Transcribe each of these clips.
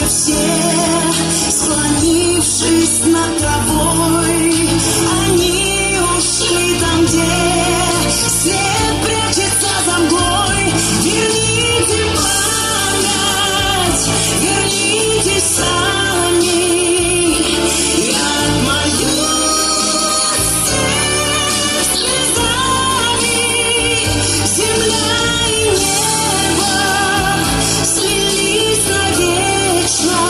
Все, склонившись над травой, они ушли там, где свет прячется за мглой. Верните память, верните сами, я отмоюсь слезами. Земля и небо слились навечно,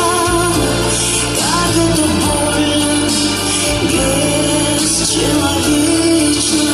как это больно, бесчеловечно.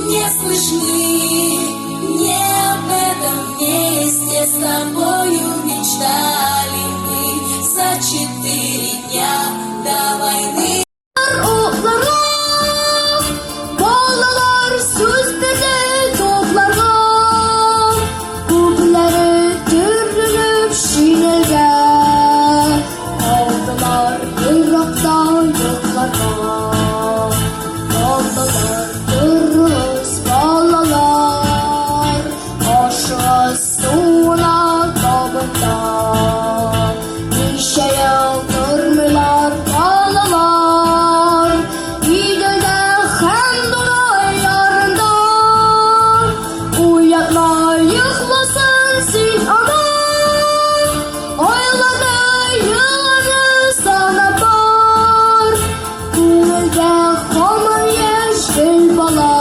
Не слышны, не в этом месте. с тобою мечтали мы за 4 дня до войны. Otlarım, bağlalar sözleri toplarım, Kubları dürülüp şiirge, aldılar Irak'ta yurtlarına. Bağlalar dürürüz bağlalar, aşığız suna kabında. Nişe yıldırmılar bağlalar, İdil'de hem dolar yarında. Uyatma yıkmasın sin anam, aylarda yılları sana var. Gönülde hamur yeşil bala,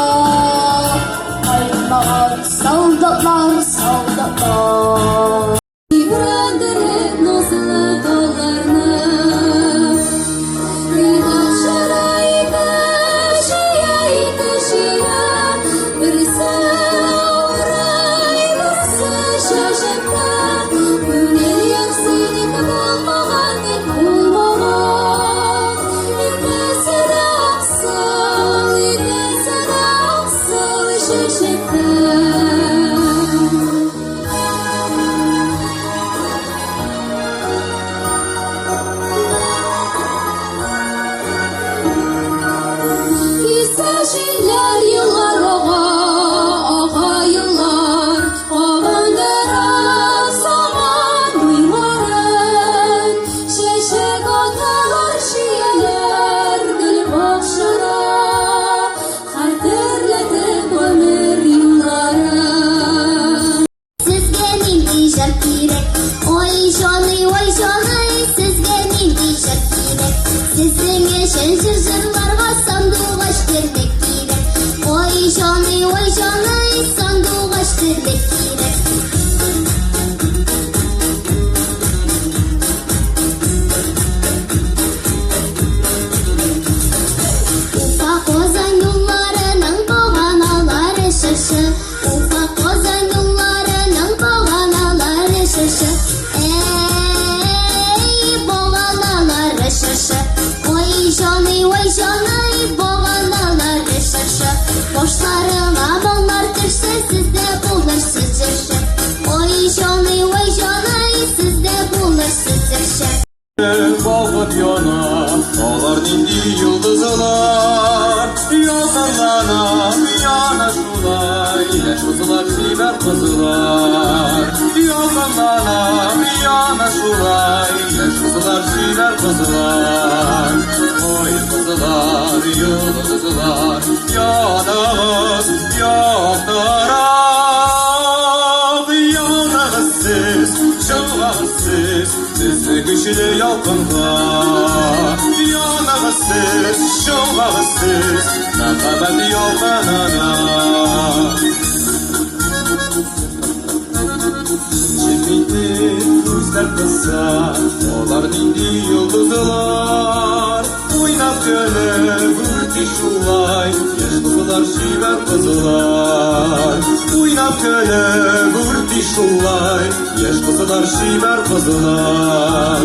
ayırmalar soldatlar soldatlar. Yıpranırım nazlı kollarını, Kıyıdan şarayı taşıya, Birisi uğray, birisi şaşırtta. Gönül yaksıdık bulmağan, bulmağan. İkisi de aksal, ikisi de aksal şaşırtta. Güzel yıllar ağa yıllar, Avandera zaman duymarın. Şeşek atalar şiirler gül bakşara, Hatırlatıp ömür yılları. Sizge neydi şakirek, oy şanay, sizge neydi şakirek. Sizin yaşın sızırlarga sandığa ştirmek kirek. Oy şanay, sandığa ştirmek kirek. Ufak ozan yollarının bağanaları şaşı, Ufak ozan yollarının bağanaları şaşı. Ey bağanaları şaşı, Oy şanay, bağanaları şaşı. Boşlarına ballar kırsa sizde bulursunuz yaşı. Oy şanay, sizde bulursunuz yaşı. Balgın yana, dağlar indi yıldızlar. Yollarına yana şulay, yaş kızılar biber kızılar. Yollarına yana şulay, yaş kızılar biber kızılar. Oy kızılar, yıldızlar, yanağız yaktarak. Yanağız siz, şılağız siz, sizi güçlü yalkınla. Yanağız siz, şılağız siz, nakabet yalkınana. Çekildi gözler kısa, olar dindi yıldızlar. Oynap gönül vurdu şulay, yaş kızılar şiver kızılar. Oynap gönül vurdu şulay, yaş kızılar şiver kızılar.